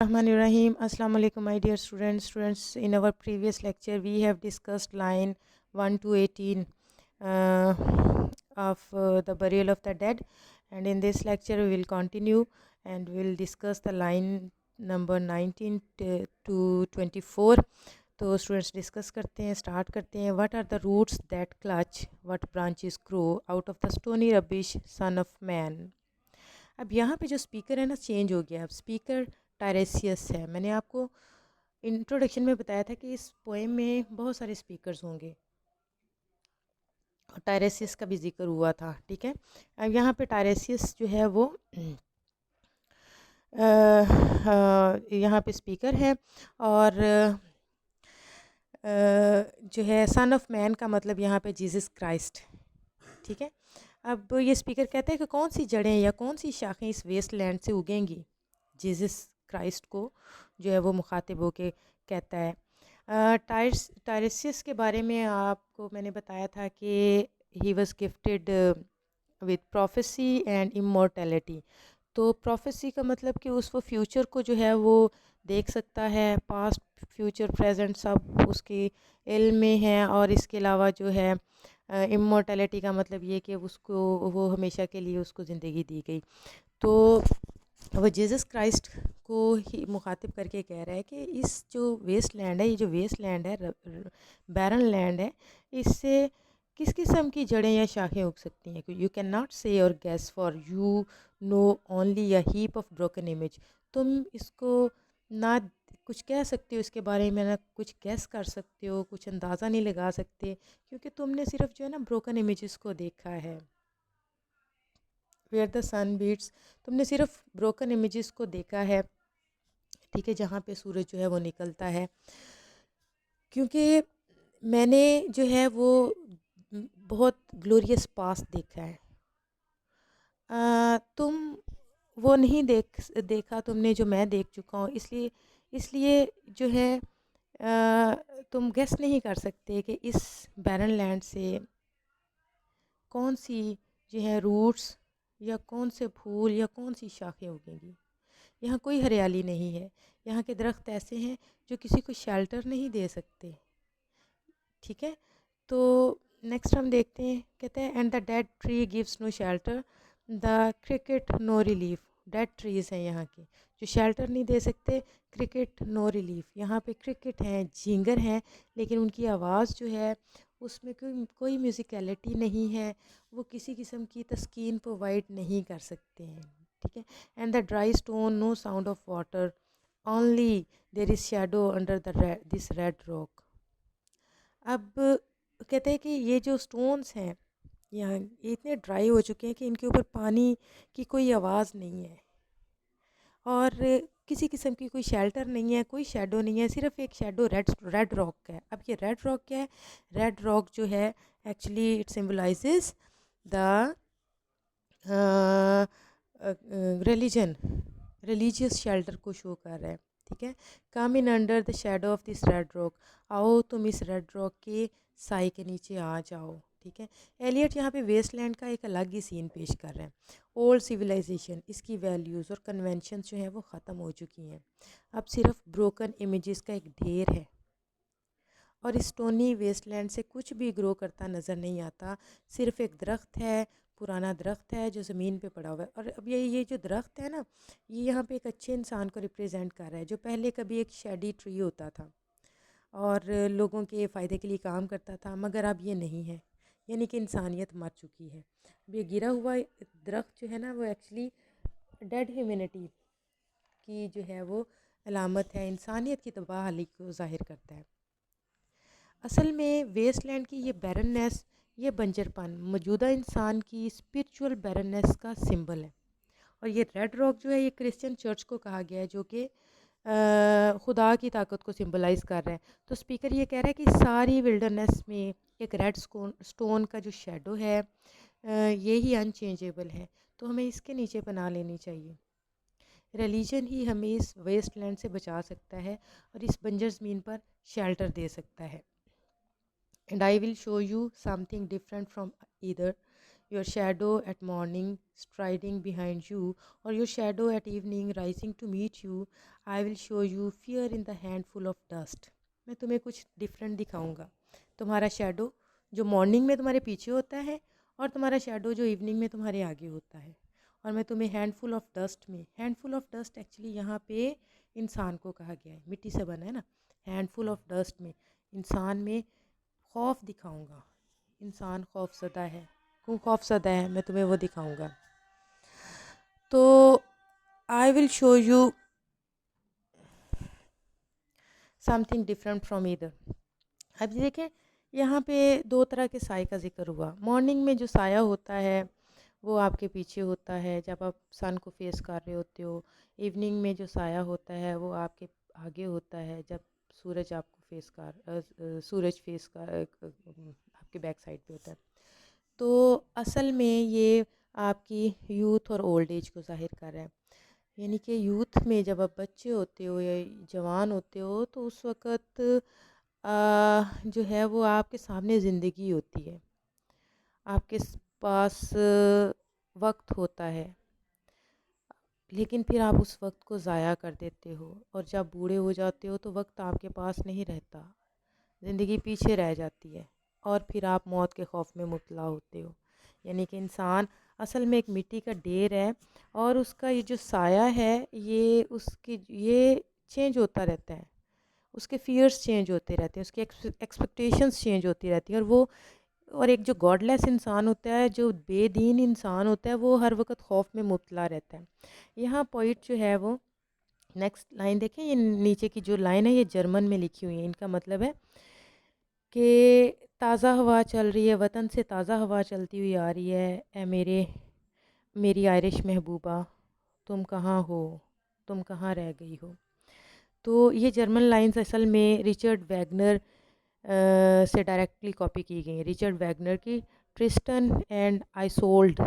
Rahim. Assalamu alaikum, my dear students. Students, in our previous lecture, we have discussed line 1 to 18 uh, of the burial of the dead, and in this lecture, we will continue and we'll discuss the line number 19 to 24. तो students discuss करते हैं, start करते हैं. What are the roots that clutch, what branches grow out of the stony rubbish son of man. अब यहाँ पे जो speaker है ना चेंज हो गया. अब स्पीकर टायरेसियस है. मैंने आपको इंट्रोडक्शन में बताया था कि इस पोएम में बहुत सारे स्पीकर्स होंगे और टायरेसियस का भी जिक्र हुआ था. ठीक है. अब यहाँ पे टायरेसियस जो है वो यहाँ पे स्पीकर है और जो है सन ऑफ मैन का मतलब यहाँ पे जीसस क्राइस्ट. ठीक है. अब ये स्पीकर कहता है कि कौन सी जड़ें या कौन सी शाखें इस वेस्ट लैंड से उगेंगी. जीसस क्राइस्ट को जो है वो मुखातिब होके कहता है. टायरेसियस के बारे में आपको मैंने बताया था कि he was gifted with prophecy and immortality. तो प्रोफेसी का मतलब कि वो फ्यूचर को जो है वो देख सकता है. पास्ट फ्यूचर प्रेजेंट सब उसके इल्म में है. और इसके अलावा जो है इमॉर्टैलिटी का मतलब ये कि उसको वो हमेशा के लिए उसको ज़िंदगी दी गई. तो वो जीसस क्राइस्ट को ही मुखातिब करके कह रहा है कि इस जो वेस्ट लैंड है, ये जो वेस्ट लैंड है, बैरन लैंड है, इससे किस किस्म की जड़ें या शाखें उग सकती हैं. यू कैन नॉट से और gas for you know only a heap of broken image. तुम इसको ना कुछ कह सकते हो इसके बारे में, ना कुछ गैस कर सकते हो, कुछ अंदाज़ा नहीं लगा सकते, क्योंकि तुमने सिर्फ जो है ना ब्रोकन इमेजेस को देखा है. वेयर द सन बीट्स, तुमने सिर्फ ब्रोकन इमेजेस को देखा है. ठीक है. जहाँ पे सूरज जो है वो निकलता है. क्योंकि मैंने जो है वो बहुत ग्लोरियस पास्ट देखा है. तुम वो नहीं देखा तुमने जो मैं देख चुका हूँ. इसलिए इसलिए जो है तुम गेस नहीं कर सकते कि इस बैरन लैंड से कौन सी जो है रूट्स या कौन से फूल या कौन सी शाखें उगेंगी. यहाँ कोई हरियाली नहीं है. यहाँ के दरख्त ऐसे हैं जो किसी को शेल्टर नहीं दे सकते. ठीक है. तो नेक्स्ट हम देखते हैं. कहते हैं and the dead tree gives no shelter, the cricket no relief. Dead trees हैं यहाँ के जो शेल्टर नहीं दे सकते. Cricket no relief. यहाँ पे क्रिकेट हैं, झींगर हैं, लेकिन उनकी आवाज़ जो है उसमें कोई म्यूज़िकलिटी नहीं है. वो किसी किस्म की तस्कीन प्रोवाइड नहीं कर सकते हैं. ठीक है. And the dry stone no sound of water, only there is shadow under the this red rock. अब कहते हैं कि ये जो स्टोन्स हैं यहाँ ये इतने ड्राई हो चुके हैं कि इनके ऊपर पानी की कोई आवाज़ नहीं है और किसी किस्म की कोई शेल्टर नहीं है, कोई शेडो नहीं है. सिर्फ एक शेडो रेड रॉक का है. अब ये रेड रॉक क्या है? रेड रॉक जो है actually it symbolizes the religion, religious shelter को शो कर रहा है. ठीक है. Come in under the shadow of this red rock. आओ तुम इस रेड रॉक के साई के नीचे आ जाओ. ठीक है. एलियट यहाँ पे वेस्टलैंड का एक अलग ही सीन पेश कर रहे हैं. ओल्ड सिविलाइजेशन, इसकी वैल्यूज़ और कन्वेंशंस जो हैं वो ख़त्म हो चुकी हैं. अब सिर्फ ब्रोकन इमेजेस का एक ढेर है और इस स्टोनी वेस्टलैंड से कुछ भी ग्रो करता नज़र नहीं आता. सिर्फ एक दरख्त है, पुराना दरख्त है जो ज़मीन पे पड़ा हुआ है. और अब ये जो दरख्त है ना, ये यहाँ पे एक अच्छे इंसान को रिप्रेजेंट कर रहा है जो पहले कभी एक शेडी ट्री होता था और लोगों के फ़ायदे के लिए काम करता था, मगर अब ये नहीं है. यानी कि इंसानियत मर चुकी है. अब ये गिरा हुआ दरख्त जो है ना वो एक्चुअली डेड ह्यूमैनिटी की जो है वो अलामत है, इंसानियत की तबाह को ज़ाहिर करता है. असल में वेस्टलैंड की ये बैरननेस, ये बंजरपन मौजूदा इंसान की स्पिरिचुअल बैरननेस का सिंबल है. और ये रेड रॉक जो है ये क्रिश्चियन चर्च को कहा गया है जो कि खुदा की ताकत को सिंबलाइज़ कर रहा है. तो स्पीकर ये कह रहा है कि सारी विल्डरनेस में एक रेड स्टोन का जो शेडो है ये ही अनचेंजेबल है. तो हमें इसके नीचे पनाह लेनी चाहिए. रिलीजन ही हमें इस वेस्टलैंड से बचा सकता है और इस बंजर ज़मीन पर शेल्टर दे सकता है. And I will show you something different from either your shadow eight morning striding behind you, or your shadow at evening rising to meet you, I will show you fear in the handful of dust. मैं तुम्हें कुछ different दिखाऊंगा. तुम्हारा shadow जो morning में तुम्हारे पीछे होता है, और तुम्हारा शेडो जो इवनिंग में तुम्हारे आगे होता है. और मैं तुम्हें हैंडफुल ऑफ डस्ट में, हैंडफुल ऑफ डस्ट एक्चुअली यहाँ पे इंसान को कहा गया है, मिट्टी से बना है ना. हैंडफुल ऑफ डस्ट में इंसान में खौफ दिखाऊंगा. इंसान खौफज़दा है. क्यों खौफज़दा है, मैं तुम्हें वो दिखाऊंगा. तो I will show you something different from either. अब देखें, यहाँ पे दो तरह के साए का जिक्र हुआ. मॉर्निंग में जो साया होता है वो आपके पीछे होता है जब आप सन को फेस कर रहे होते हो. इवनिंग में जो साया होता है वो आपके आगे होता है जब सूरज आपको फेस कर सूरज फेस का आपके बैक साइड पे होता है. तो असल में ये आपकी यूथ और ओल्ड एज को ज़ाहिर कर रहा है. यानी कि यूथ में जब आप बच्चे होते हो या जवान होते हो तो उस वक़्त जो है वो आपके सामने ज़िंदगी होती है, आपके पास वक्त होता है, लेकिन फिर आप उस वक्त को ज़ाया कर देते हो. और जब बूढ़े हो जाते हो तो वक्त आपके पास नहीं रहता, ज़िंदगी पीछे रह जाती है, और फिर आप मौत के खौफ में मुब्तला होते हो. यानी कि इंसान असल में एक मिट्टी का ढेर है, और उसका ये जो साया है ये चेंज होता रहता है. उसके फियर्स चेंज होते रहते हैं, उसकी एक्सपेक्टेशंस चेंज होती रहती हैं. और एक जो गॉडलेस इंसान होता है, जो बेदीन इंसान होता है, वो हर वक्त खौफ में मुब्तला रहता है. यहाँ पॉइंट जो है वो नेक्स्ट लाइन देखें. ये नीचे की जो लाइन है ये जर्मन में लिखी हुई है. इनका मतलब है कि ताज़ा हवा चल रही है, वतन से ताज़ा हवा चलती हुई आ रही है. ए मेरी आयरिश महबूबा, तुम कहाँ हो, तुम कहाँ रह गई हो. तो ये जर्मन लाइंस असल में रिचर्ड वैगनर से डायरेक्टली कॉपी की गई हैं. रिचर्ड वैगनर की ट्रिस्टन एंड आइसोल्ड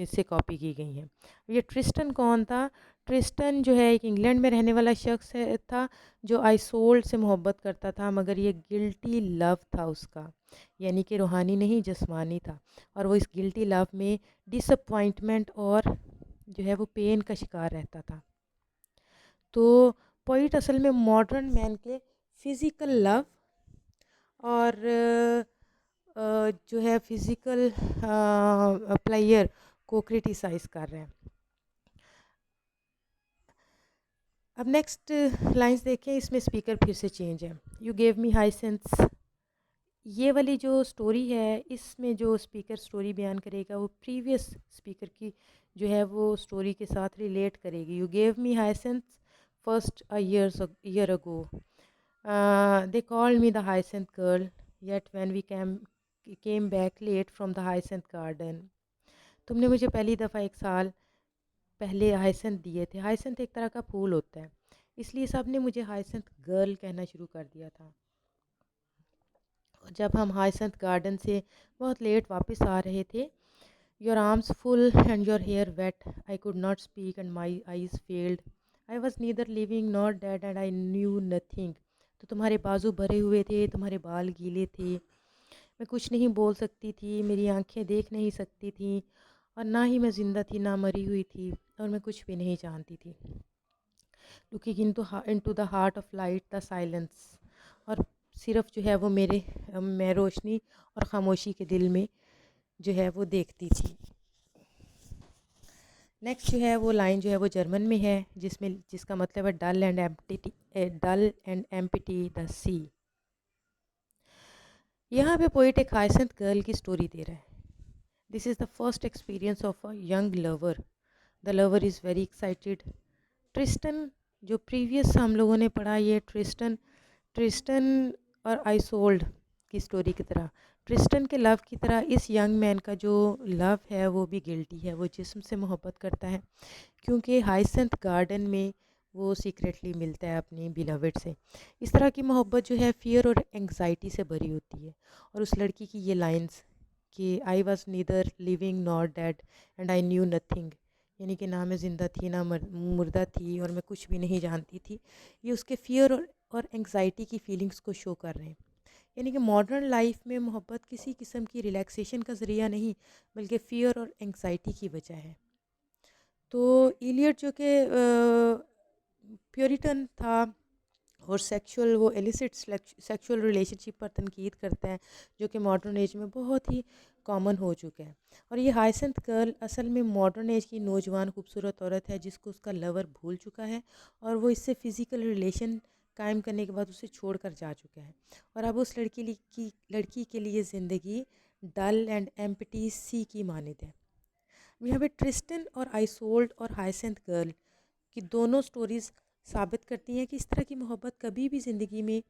से कॉपी की गई हैं. ये ट्रिस्टन कौन था? ट्रिस्टन जो है एक इंग्लैंड में रहने वाला शख्स था जो आइसोल्ड से मोहब्बत करता था, मगर ये गिल्टी लव था उसका, यानी कि रूहानी नहीं जिस्मानी था. और वो इस गिल्टी लव में डिसअपॉइंटमेंट और जो है वो पेन का शिकार रहता था. तो पोइट असल में मॉडर्न मैन के फ़िज़िकल लव और जो है फ़िज़िकल प्लेयर को क्रिटिसाइज़ कर रहे हैं. अब नेक्स्ट लाइंस देखें. इसमें स्पीकर फिर से चेंज है. You gave me high sense. ये वाली जो स्टोरी है, इसमें जो स्पीकर स्टोरी बयान करेगा वो प्रीवियस स्पीकर की जो है वो स्टोरी के साथ रिलेट करेगी. You gave me high sense first a year ago. They called me the hyacinth girl, yet when we came back late from the hyacinth garden. तुमने मुझे पहली दफ़ा 1 साल पहले हाइसेंथ दिए थे. हाइसेंथ एक तरह का फूल होता है, इसलिए सब ने मुझे हाइसेंथ गर्ल कहना शुरू कर दिया था. जब हम हाइसेंथ गार्डन से बहुत लेट वापस आ रहे थे, your arms full and your hair wet, I could not speak and my eyes failed. I was neither living not dead and I knew nothing. तो तुम्हारे बाजू भरे हुए थे, तुम्हारे बाल गीले थे, मैं कुछ नहीं बोल सकती थी, मेरी आंखें देख नहीं सकती थी, और ना ही मैं ज़िंदा थी ना मरी हुई थी, और मैं कुछ भी नहीं जानती थी. Looking into the heart of light the silence. और सिर्फ जो है वो मैं रोशनी और ख़ामोशी के दिल में जो है वो देखती थी. नेक्स्ट जो है वो लाइन जो है वो जर्मन में है, जिसका मतलब है डल एंड एम्प्टी द सी. यहाँ पे पोइट एक हाइसेंथ गर्ल की स्टोरी दे रहा है. This is the first experience of a young lover. The lover is very excited. Tristan जो प्रीवियस हम लोगों ने पढ़ा, ये ट्रिस्टन और आइसोल्ड की स्टोरी की तरह, ट्रिस्टन के लव की तरह इस यंग मैन का जो लव है वो भी गिल्टी है. वो जिस्म से मोहब्बत करता है, क्योंकि हाइसेंथ गार्डन में वो सीक्रेटली मिलता है अपनी बिलवेड से. इस तरह की मोहब्बत जो है फियर और एंग्जाइटी से भरी होती है. और उस लड़की की ये लाइंस कि आई was neither living not dead and I knew nothing, यानी कि ना मैं ज़िंदा थी ना मुर्दा थी, और मैं कुछ भी नहीं जानती थी, ये उसके फियर और एंग्जाइटी की फीलिंग्स को शो कर रहे हैं. यानी कि मॉडर्न लाइफ में मोहब्बत किसी किस्म की रिलैक्सेशन का ज़रिया नहीं, बल्कि फ़ियर और एंग्जाइटी की वजह है। तो इलियट जो कि प्योरिटन था और सेक्सुअल वो एलिसिट सेक्सुअल रिलेशनशिप पर तनकीद करता है, जो कि मॉडर्न एज में बहुत ही कॉमन हो चुका है। और ये हाइसेंथ गर्ल असल में मॉडर्न एज की नौजवान खूबसूरत औरत है जिसको उसका लवर भूल चुका है और वो इससे फ़िज़िकल रिलेशन कायम करने के बाद उसे छोड़ कर जा चुका है। और अब उस लड़की के लिए ज़िंदगी डल एंड एम्प्टी सी की मानद है। यहाँ पे ट्रिस्टन और आइसोल्ड और हाइसेंथ गर्ल की दोनों स्टोरीज़ साबित करती हैं कि इस तरह की मोहब्बत कभी भी ज़िंदगी में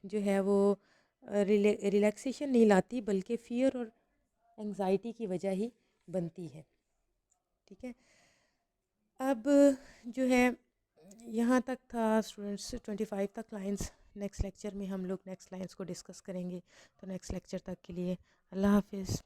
जो है वो रिलैक्सेशन नहीं लाती, बल्कि फ़ियर और एंग्जाइटी की वजह ही बनती है। ठीक है, अब जो है यहाँ तक था स्टूडेंट्स, 25 तक लाइंस। नेक्स्ट लेक्चर में हम लोग नेक्स्ट लाइंस को डिस्कस करेंगे। तो नेक्स्ट लेक्चर तक के लिए अल्लाह हाफिज़।